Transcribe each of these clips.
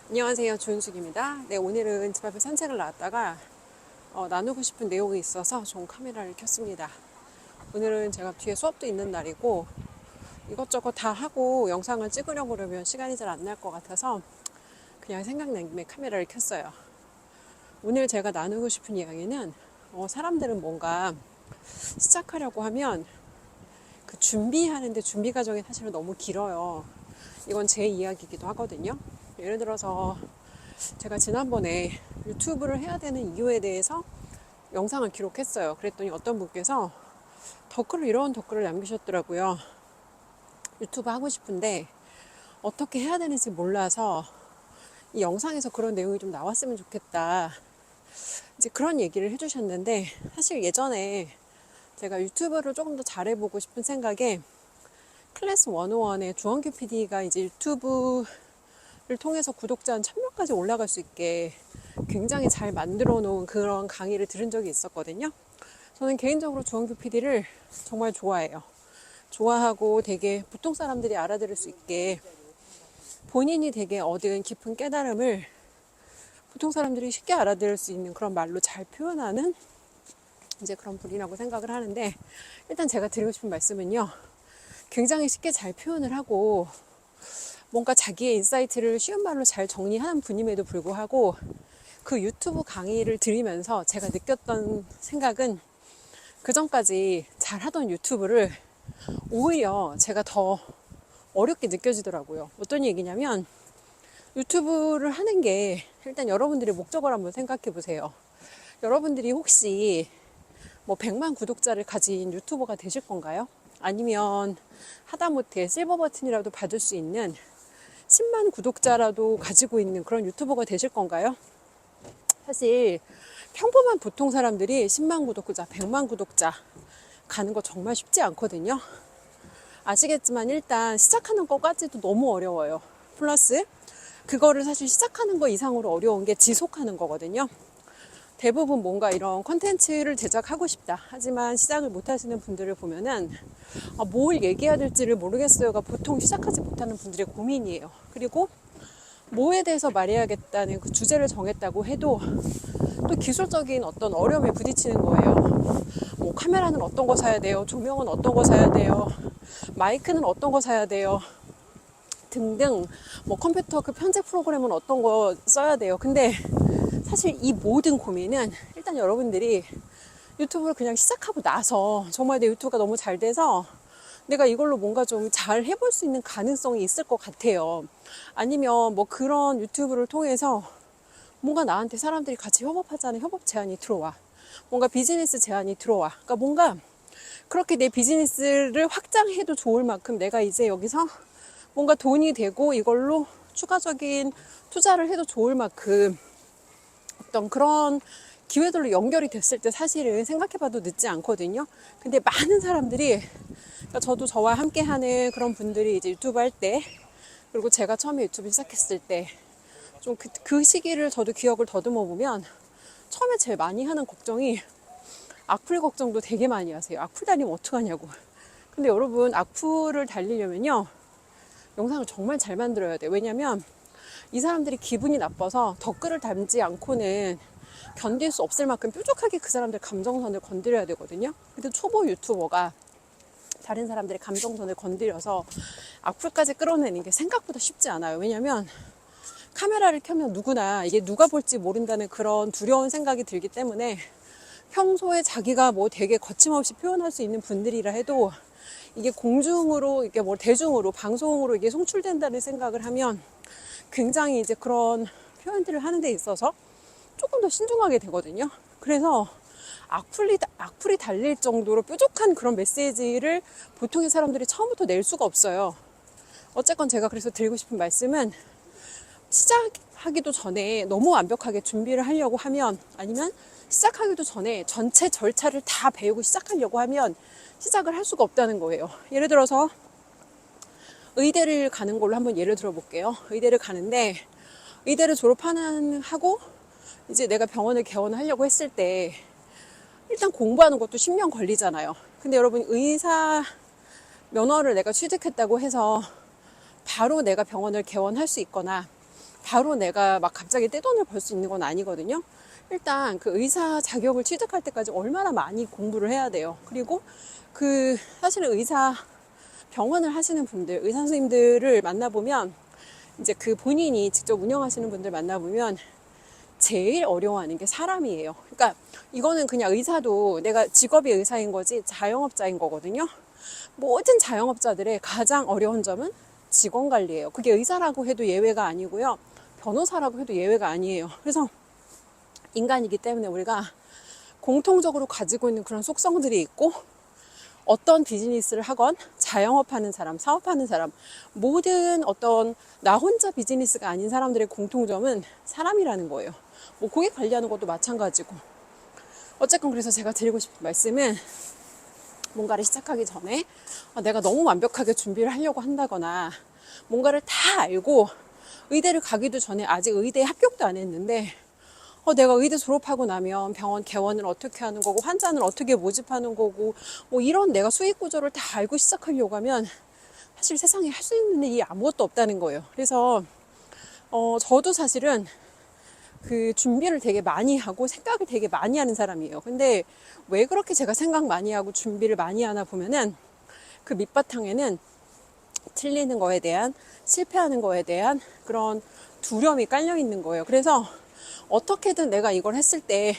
안녕하세요, 조은숙입니다. 네, 오늘은 집 앞에 산책을 나왔다가 나누고 싶은 내용이 있어서 좀 카메라를 켰습니다. 오늘은 제가 뒤에 수업도 있는 날이고 이것저것 다 하고 영상을 찍으려고 그러면 시간이 잘 안 날 것 같아서 그냥 생각난 김에 카메라를 켰어요. 오늘 제가 나누고 싶은 이야기는 사람들은 뭔가 시작하려고 하면 그 준비하는데 준비 과정이 사실은 너무 길어요. 이건 제 이야기이기도 하거든요. 예를 들어서 제가 지난번에 유튜브를 해야 되는 이유에 대해서 영상을 기록했어요. 그랬더니 어떤 분께서 이런 댓글을 남기셨더라고요. 유튜브 하고 싶은데 어떻게 해야 되는지 몰라서 이 영상에서 그런 내용이 좀 나왔으면 좋겠다. 이제 그런 얘기를 해주셨는데, 사실 예전에 제가 유튜브를 조금 더 잘해보고 싶은 생각에 클래스 101의 주원규 PD가 이제 유튜브를 통해서 구독자 한 1000명까지 올라갈 수 있게 굉장히 잘 만들어 놓은 그런 강의를 들은 적이 있었거든요. 저는 개인적으로 주원규 PD를 정말 좋아해요. 좋아하고 되게 보통 사람들이 알아들을 수 있게 본인이 되게 얻은 깊은 깨달음을 보통 사람들이 쉽게 알아들을 수 있는 그런 말로 잘 표현하는 이제 그런 분이라고 생각을 하는데, 일단 제가 드리고 싶은 말씀은요, 굉장히 쉽게 잘 표현을 하고 뭔가 자기의 인사이트를 쉬운 말로 잘 정리하는 분임에도 불구하고 그 유튜브 강의를 들으면서 제가 느꼈던 생각은, 그 전까지 잘하던 유튜브를 오히려 제가 더 어렵게 느껴지더라고요. 어떤 얘기냐면, 유튜브를 하는 게 일단 여러분들의 목적을 한번 생각해 보세요. 여러분들이 혹시 100만 구독자를 가진 유튜버가 되실 건가요? 아니면 하다못해 실버 버튼이라도 받을 수 있는 10만 구독자라도 가지고 있는 그런 유튜버가 되실 건가요? 사실 평범한 보통 사람들이 10만 구독자, 100만 구독자 가는 거 정말 쉽지 않거든요. 아시겠지만 일단 시작하는 것까지도 너무 어려워요. 플러스 그거를 사실 시작하는 거 이상으로 어려운 게 지속하는 거거든요. 대부분 뭔가 이런 콘텐츠를 제작하고 싶다, 하지만 시작을 못 하시는 분들을 보면은 뭘 얘기해야 될지를 모르겠어요가 보통 시작하지 못하는 분들의 고민이에요. 그리고 뭐에 대해서 말해야겠다는 그 주제를 정했다고 해도 또 기술적인 어떤 어려움에 부딪히는 거예요. 카메라는 어떤 거 사야 돼요, 조명은 어떤 거 사야 돼요, 마이크는 어떤 거 사야 돼요 등등, 컴퓨터 그 편집 프로그램은 어떤 거 써야 돼요. 근데 사실 이 모든 고민은 일단 여러분들이 유튜브를 그냥 시작하고 나서 정말 내 유튜브가 너무 잘 돼서 내가 이걸로 뭔가 좀 잘 해볼 수 있는 가능성이 있을 것 같아요. 아니면 그런 유튜브를 통해서 뭔가 나한테 사람들이 같이 협업하자는 협업 제안이 들어와. 뭔가 비즈니스 제안이 들어와. 그러니까 뭔가 그렇게 내 비즈니스를 확장해도 좋을 만큼 내가 이제 여기서 뭔가 돈이 되고 이걸로 추가적인 투자를 해도 좋을 만큼 어떤 그런 기회들로 연결이 됐을 때 사실은 생각해봐도 늦지 않거든요. 근데 많은 사람들이, 그러니까 저도 저와 함께 하는 그런 분들이 이제 유튜브 할 때, 그리고 제가 처음에 유튜브 시작했을 때 좀 그 시기를 저도 기억을 더듬어 보면 처음에 제일 많이 하는 걱정이 악플 걱정도 되게 많이 하세요. 악플 달리면 어떡하냐고. 근데 여러분, 악플을 달리려면요, 영상을 정말 잘 만들어야 돼요. 왜냐면 이 사람들이 기분이 나빠서 댓글을 달지 않고는 견딜 수 없을 만큼 뾰족하게 그 사람들 감정선을 건드려야 되거든요. 근데 초보 유튜버가 다른 사람들의 감정선을 건드려서 악플까지 끌어내는 게 생각보다 쉽지 않아요. 왜냐면 카메라를 켜면 누구나 이게 누가 볼지 모른다는 그런 두려운 생각이 들기 때문에, 평소에 자기가 되게 거침없이 표현할 수 있는 분들이라 해도 이게 공중으로, 이게 대중으로, 방송으로 이게 송출된다는 생각을 하면 굉장히 이제 그런 표현들을 하는 데 있어서 조금 더 신중하게 되거든요. 그래서 악플이 달릴 정도로 뾰족한 그런 메시지를 보통의 사람들이 처음부터 낼 수가 없어요. 어쨌건 제가 그래서 드리고 싶은 말씀은, 시작하기도 전에 너무 완벽하게 준비를 하려고 하면, 아니면 시작하기도 전에 전체 절차를 다 배우고 시작하려고 하면 시작을 할 수가 없다는 거예요. 예를 들어서 의대를 가는 걸로 한번 예를 들어 볼게요. 의대를 가는데, 의대를 하고 이제 내가 병원을 개원하려고 했을 때 일단 공부하는 것도 10년 걸리잖아요. 근데 여러분, 의사 면허를 내가 취득했다고 해서 바로 내가 병원을 개원할 수 있거나 바로 내가 막 갑자기 떼돈을 벌 수 있는 건 아니거든요. 일단 그 의사 자격을 취득할 때까지 얼마나 많이 공부를 해야 돼요. 그리고 그 사실은 병원을 하시는 분들, 의사 선생님들을 만나보면 이제 그 본인이 직접 운영하시는 분들 만나보면 제일 어려워하는 게 사람이에요. 그러니까 이거는 그냥 의사도 내가 직업이 의사인 거지 자영업자인 거거든요. 모든 자영업자들의 가장 어려운 점은 직원 관리예요. 그게 의사라고 해도 예외가 아니고요. 변호사라고 해도 예외가 아니에요. 그래서 인간이기 때문에 우리가 공통적으로 가지고 있는 그런 속성들이 있고, 어떤 비즈니스를 하건 자영업하는 사람, 사업하는 사람, 모든 어떤 나 혼자 비즈니스가 아닌 사람들의 공통점은 사람이라는 거예요. 뭐 고객 관리하는 것도 마찬가지고. 어쨌건 그래서 제가 드리고 싶은 말씀은, 뭔가를 시작하기 전에 내가 너무 완벽하게 준비를 하려고 한다거나, 뭔가를 다 알고 의대를 가기도 전에 아직 의대에 합격도 안 했는데 내가 의대 졸업하고 나면 병원 개원을 어떻게 하는 거고, 환자는 어떻게 모집하는 거고, 뭐 이런 내가 수익 구조를 다 알고 시작하려고 하면 사실 세상에 할 수 있는 일이 아무것도 없다는 거예요. 그래서 저도 사실은 그 준비를 되게 많이 하고 생각을 되게 많이 하는 사람이에요. 근데 왜 그렇게 제가 생각 많이 하고 준비를 많이 하나 보면은, 그 밑바탕에는 틀리는 거에 대한, 실패하는 거에 대한 그런 두려움이 깔려 있는 거예요. 그래서 어떻게든 내가 이걸 했을 때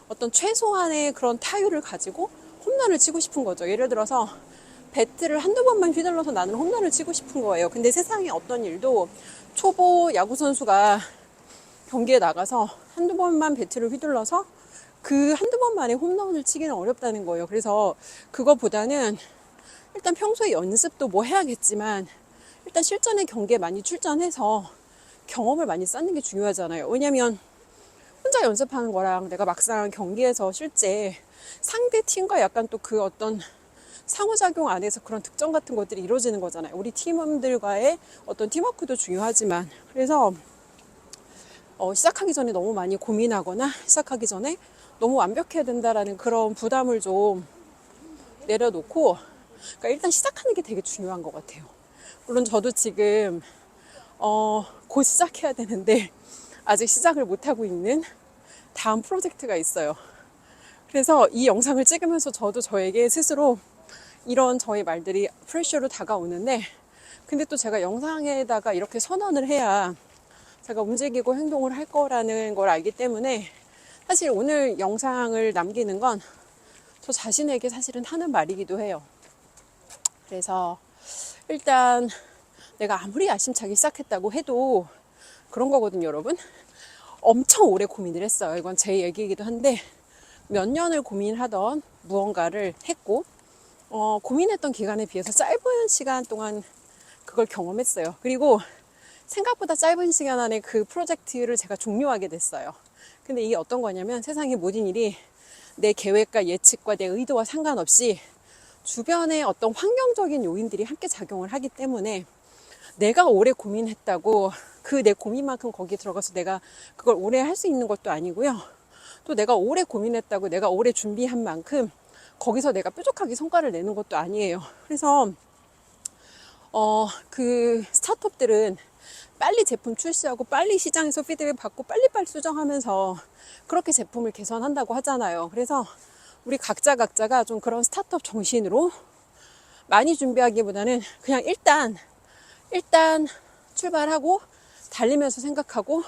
어떤 최소한의 그런 타율을 가지고 홈런을 치고 싶은 거죠. 예를 들어서 배트를 한두 번만 휘둘러서 나는 홈런을 치고 싶은 거예요. 근데 세상에 어떤 일도 초보 야구 선수가 경기에 나가서 한두 번만 배트를 휘둘러서 그 한두 번 만에 홈런을 치기는 어렵다는 거예요. 그래서 그거보다는 일단 평소에 연습도 뭐 해야겠지만, 일단 실전의 경기에 많이 출전해서 경험을 많이 쌓는 게 중요하잖아요. 왜냐면 혼자 연습하는 거랑 내가 막상 경기에서 실제 상대 팀과 약간 또 그 어떤 상호작용 안에서 그런 득점 같은 것들이 이루어지는 거잖아요. 우리 팀원들과의 어떤 팀워크도 중요하지만. 그래서 시작하기 전에 너무 많이 고민하거나, 시작하기 전에 너무 완벽해야 된다라는 그런 부담을 좀 내려놓고, 그러니까 일단 시작하는 게 되게 중요한 것 같아요. 물론 저도 지금 곧 시작해야 되는데 아직 시작을 못하고 있는 다음 프로젝트가 있어요. 그래서 이 영상을 찍으면서 저도 저에게 스스로 이런 저의 말들이 프레셔로 다가오는데, 근데 또 제가 영상에다가 이렇게 선언을 해야 제가 움직이고 행동을 할 거라는 걸 알기 때문에, 사실 오늘 영상을 남기는 건 저 자신에게 사실은 하는 말이기도 해요. 그래서 일단 내가 아무리 야심차게 시작했다고 해도 그런 거거든요, 여러분. 엄청 오래 고민을 했어요. 이건 제 얘기이기도 한데, 몇 년을 고민하던 무언가를 했고, 고민했던 기간에 비해서 짧은 시간 동안 그걸 경험했어요. 그리고 생각보다 짧은 시간 안에 그 프로젝트를 제가 종료하게 됐어요. 근데 이게 어떤 거냐면, 세상의 모든 일이 내 계획과 예측과 내 의도와 상관없이 주변의 어떤 환경적인 요인들이 함께 작용을 하기 때문에, 내가 오래 고민했다고 그 내 고민만큼 거기에 들어가서 내가 그걸 오래 할 수 있는 것도 아니고요. 또 내가 오래 고민했다고 내가 오래 준비한 만큼 거기서 내가 뾰족하게 성과를 내는 것도 아니에요. 그래서 그 스타트업들은 빨리 제품 출시하고 빨리 시장에서 피드백 받고 빨리빨리 수정하면서 그렇게 제품을 개선한다고 하잖아요. 그래서 우리 각자가 좀 그런 스타트업 정신으로 많이 준비하기보다는 그냥 일단 출발하고 달리면서 생각하고,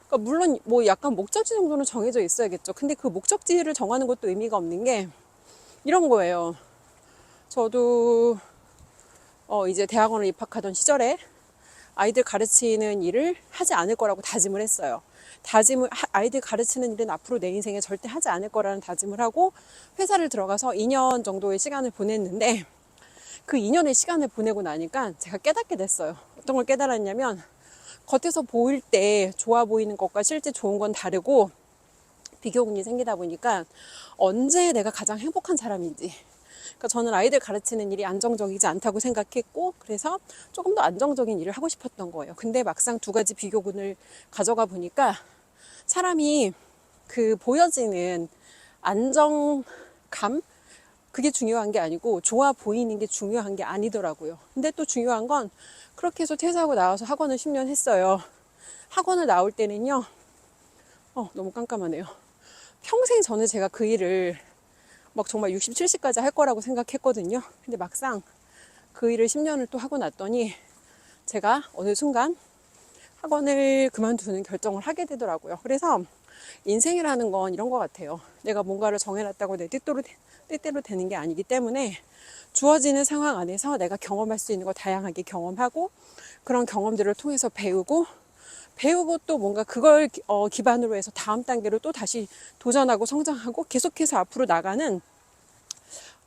그러니까 물론 뭐 약간 목적지 정도는 정해져 있어야겠죠. 근데 그 목적지를 정하는 것도 의미가 없는 게 이런 거예요. 저도 이제 대학원을 입학하던 시절에 아이들 가르치는 일을 하지 않을 거라고 다짐을 했어요. 아이들 가르치는 일은 앞으로 내 인생에 절대 하지 않을 거라는 다짐을 하고 회사를 들어가서 2년 정도의 시간을 보냈는데, 그 2년의 시간을 보내고 나니까 제가 깨닫게 됐어요. 어떤 걸 깨달았냐면, 겉에서 보일 때 좋아 보이는 것과 실제 좋은 건 다르고 비교군이 생기다 보니까 언제 내가 가장 행복한 사람인지, 그러니까 저는 아이들 가르치는 일이 안정적이지 않다고 생각했고, 그래서 조금 더 안정적인 일을 하고 싶었던 거예요. 근데 막상 두 가지 비교군을 가져가 보니까 사람이 그 보여지는 안정감, 그게 중요한 게 아니고 좋아 보이는 게 중요한 게 아니더라고요. 근데 또 중요한 건, 그렇게 해서 퇴사하고 나와서 학원을 10년 했어요. 학원을 나올 때는요, 너무 깜깜하네요. 평생 저는 제가 그 일을 막 정말 60, 70까지 할 거라고 생각했거든요. 근데 막상 그 일을 10년을 또 하고 났더니 제가 어느 순간 학원을 그만두는 결정을 하게 되더라고요. 그래서 인생이라는 건 이런 것 같아요. 내가 뭔가를 정해놨다고 내 뜻대로 되는 게 아니기 때문에 주어지는 상황 안에서 내가 경험할 수 있는 거 다양하게 경험하고 그런 경험들을 통해서 배우고 또 뭔가 그걸 기반으로 해서 다음 단계로 또 다시 도전하고 성장하고 계속해서 앞으로 나가는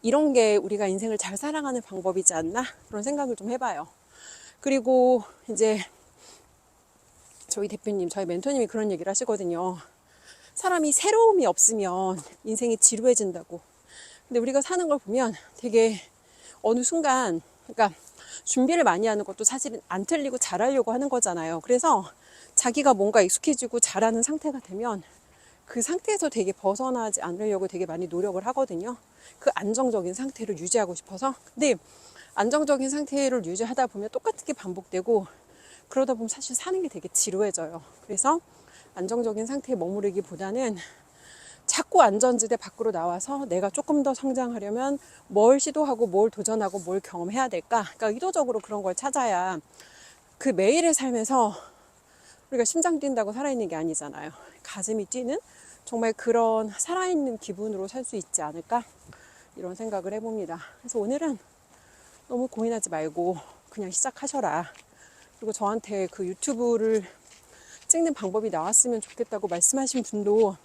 이런 게 우리가 인생을 잘 살아가는 방법이지 않나 그런 생각을 좀 해봐요. 그리고 이제 저희 대표님, 저희 멘토님이 그런 얘기를 하시거든요. 사람이 새로움이 없으면 인생이 지루해진다고. 근데 우리가 사는 걸 보면 되게 어느 순간, 그러니까 준비를 많이 하는 것도 사실은 안 틀리고 잘하려고 하는 거잖아요. 그래서 자기가 뭔가 익숙해지고 잘하는 상태가 되면 그 상태에서 되게 벗어나지 않으려고 되게 많이 노력을 하거든요. 그 안정적인 상태를 유지하고 싶어서. 근데 안정적인 상태를 유지하다 보면 똑같은 게 반복되고 그러다 보면 사실 사는 게 되게 지루해져요. 그래서 안정적인 상태에 머무르기보다는 자꾸 안전지대 밖으로 나와서 내가 조금 더 성장하려면 뭘 시도하고 뭘 도전하고 뭘 경험해야 될까? 그러니까 의도적으로 그런 걸 찾아야 그 매일의 삶에서 우리가 심장 뛴다고 살아있는 게 아니잖아요. 가슴이 뛰는 정말 그런 살아있는 기분으로 살 수 있지 않을까? 이런 생각을 해봅니다. 그래서 오늘은 너무 고민하지 말고 그냥 시작하셔라. 그리고 저한테 그 유튜브를 찍는 방법이 나왔으면 좋겠다고 말씀하신 분도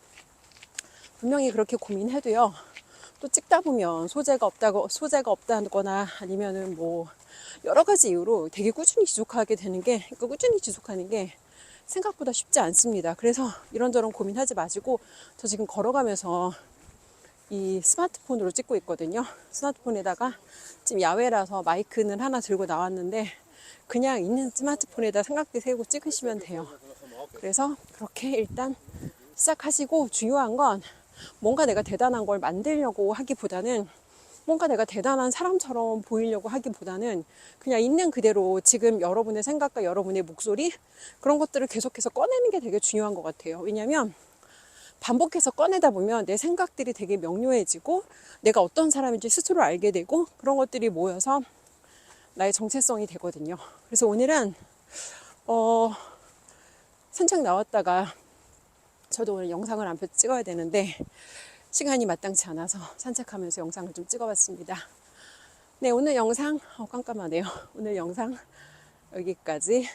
분명히 그렇게 고민해도요. 또 찍다 보면 소재가 없다거나 아니면은 뭐 여러 가지 이유로 되게 꾸준히 지속하게 되는 게, 그러니까 꾸준히 지속하는 게 생각보다 쉽지 않습니다. 그래서 이런저런 고민하지 마시고, 저 지금 걸어가면서 이 스마트폰으로 찍고 있거든요. 스마트폰에다가 지금 야외라서 마이크는 하나 들고 나왔는데 그냥 있는 스마트폰에다 삼각대 세우고 찍으시면 돼요. 그래서 그렇게 일단 시작하시고, 중요한 건 뭔가 내가 대단한 걸 만들려고 하기보다는, 뭔가 내가 대단한 사람처럼 보이려고 하기보다는 그냥 있는 그대로 지금 여러분의 생각과 여러분의 목소리, 그런 것들을 계속해서 꺼내는 게 되게 중요한 것 같아요. 왜냐하면 반복해서 꺼내다 보면 내 생각들이 되게 명료해지고 내가 어떤 사람인지 스스로 알게 되고 그런 것들이 모여서 나의 정체성이 되거든요. 그래서 오늘은 산책 나왔다가, 저도 오늘 영상을 한 편 찍어야 되는데 시간이 마땅치 않아서 산책하면서 영상을 좀 찍어봤습니다. 네, 오늘 영상 깜깜하네요. 오늘 영상 여기까지.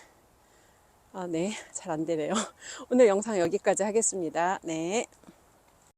네, 잘 안 되네요. 오늘 영상 여기까지 하겠습니다. 네.